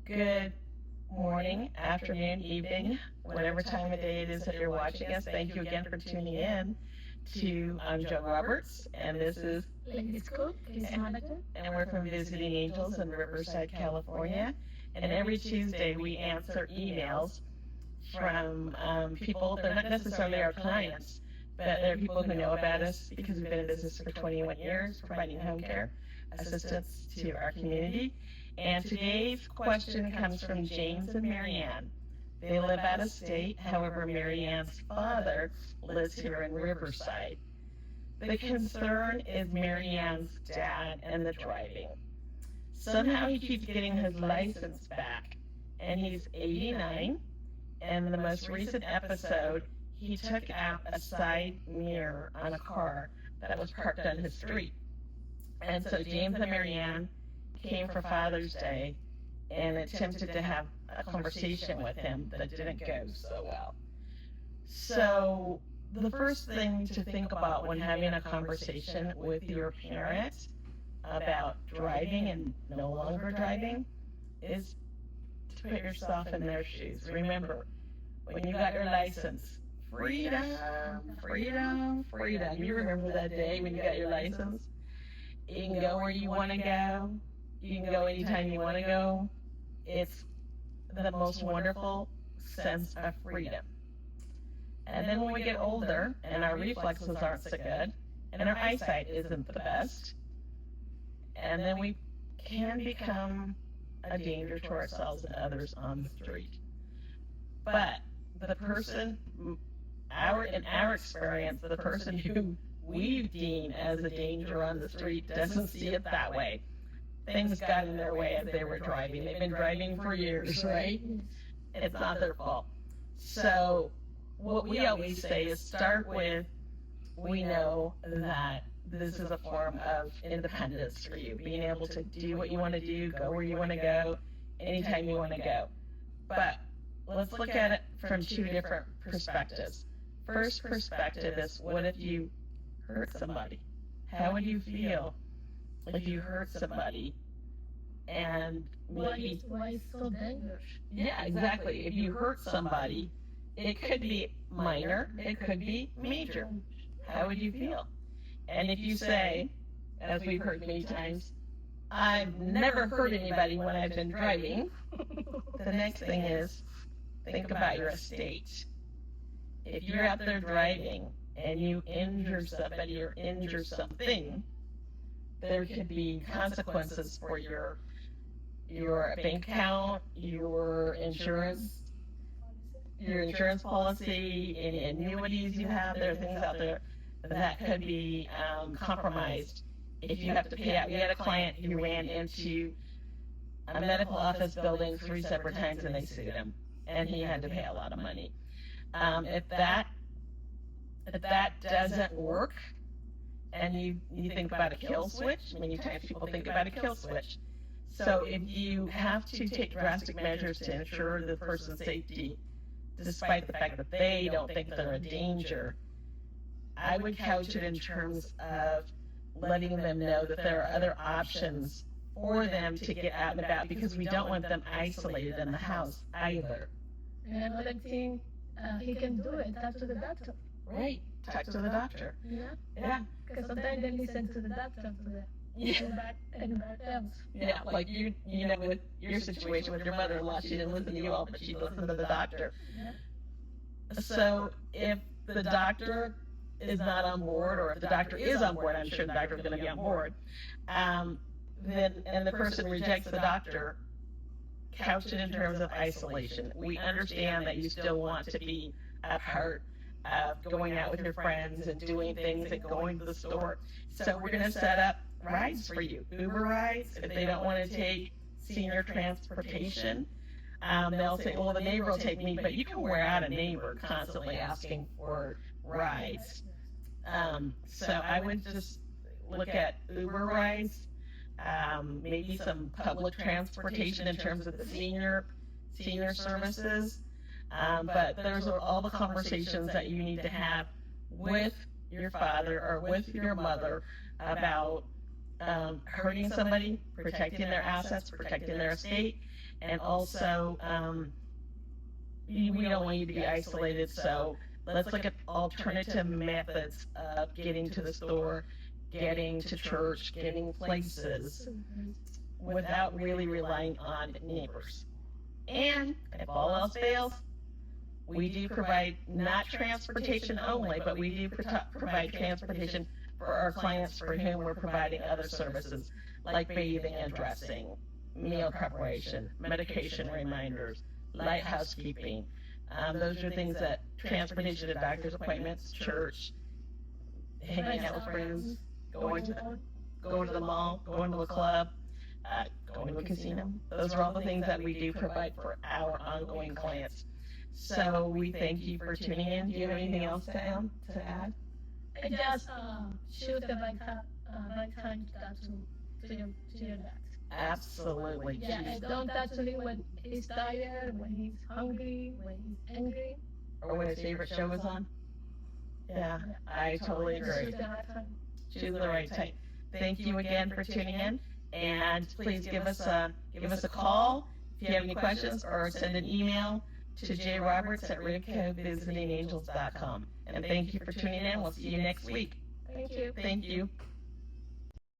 Good morning, afternoon, evening, whatever time of day it is that you're watching us. Thank you again for tuning in to Joan Roberts, and this is Leidys Cooke, case manager. and we're from Visiting Angels in Riverside, California. And every Tuesday we answer emails from people. They're not necessarily our clients, but they're people who know about us because we've been in business for 21 years, providing home care assistance to our community. And today's question comes from James and Maryann. They live out of state, however, Maryann's father lives here in Riverside. The concern is Maryann's dad and the driving. Somehow he keeps getting his license back, and he's 89. And in the most recent episode, he took out a side mirror on a car that was parked on his street. And so James and Maryann came for Father's Day and attempted to have a conversation with him that didn't go so well. So the first thing to think about when having a conversation with your parent about driving and no longer driving is to put yourself in their shoes. Remember, when you got your license, freedom, freedom, freedom. You remember that day when you got your license? You can go where you want to go. You can go anytime you want to go. It's the most wonderful sense of freedom. And then when we get older and our reflexes aren't so good and our eyesight isn't the best, and then we can become a danger to ourselves and others on the street. But the person, in our experience, the person who we deem as a danger on the street doesn't see it that way. Things got in their way as they were driving. They've been driving for years, right? It's not their fault. So what we always say is start with, we know that this is a form of independence for you, being able to do what you want to do, go where you want to go, anytime you want to go. But let's look at it from two different perspectives. First perspective is, what if you hurt somebody? How would you feel if you hurt somebody? And maybe Why it's so dangerous? yeah, exactly. If you hurt somebody, it could be minor, it could be major. How would you feel? And if you say, as we've heard many times, I've never hurt anybody when I've been driving, the next thing is, think about your estate. If you're out there driving and you injure somebody or injure something, there could be consequences for your bank account, your insurance policy, any annuities you have. There are things out there that could be compromised if you have to pay out. We had a client who ran into a medical office building 3 separate times and they sued him, and he had to pay a lot of money. If that doesn't work, and you think about a kill switch, many times people think about a kill switch. So if you have to take drastic measures to ensure the person's safety, despite the fact that they don't think they're a danger, I would couch it in terms of letting them know that there are other options for them to get out and about, because we don't want them isolated in the house either. And another thing, he can do it, talk to the doctor. Right, talk to the doctor. Yeah. Because sometimes they listen to the doctor to the anybody else. Yeah, like you know, with your situation with your mother-in-law, she didn't listen to you all, but she listened to the doctor. Yeah. So if the doctor is not on board, or if the doctor is on board, I'm sure the doctor is going to be on board, then and the person rejects the doctor, couch it in terms of isolation. We understand that you still want to be a part of going out with your friends and doing things and going to the store. So we're going to set up rides for you, Uber rides. If they don't want to take senior transportation, they'll say, well, the neighbor will take me, but you can wear out a neighbor constantly asking for rides. So I would just look at Uber rides, maybe some public transportation in terms of the senior services. But there's all the conversations that you need to have with your father or with your mother about hurting somebody, protecting their assets, protecting their estate, And also, we don't want you to be isolated, so let's look at alternative methods of getting to the store, getting to church, getting places without really relying on neighbors. And if all else fails, we do provide not transportation only, but we do provide transportation for our clients for whom we're providing other services like bathing and dressing, meal preparation, medication reminders, light housekeeping. Those are things that transportation to doctor's appointments, church, hanging out with friends, going to the mall, going to a club, going to a casino. Those are all the things that we do provide for our ongoing clients. So we thank you for tuning in. Do you have anything else to add? I just shoot the right time to your dad. Absolutely. Yeah, and don't touch him when he's tired, when he's hungry, when he's angry. Or when his favorite show is on. Yeah, I totally agree. Choose the right time. Thank you again for tuning in, and please give us a call if you have any questions, or send an email to jroberts@visitingangels.com. And thank you for tuning in. We'll see you next week. Thank you. Thank you.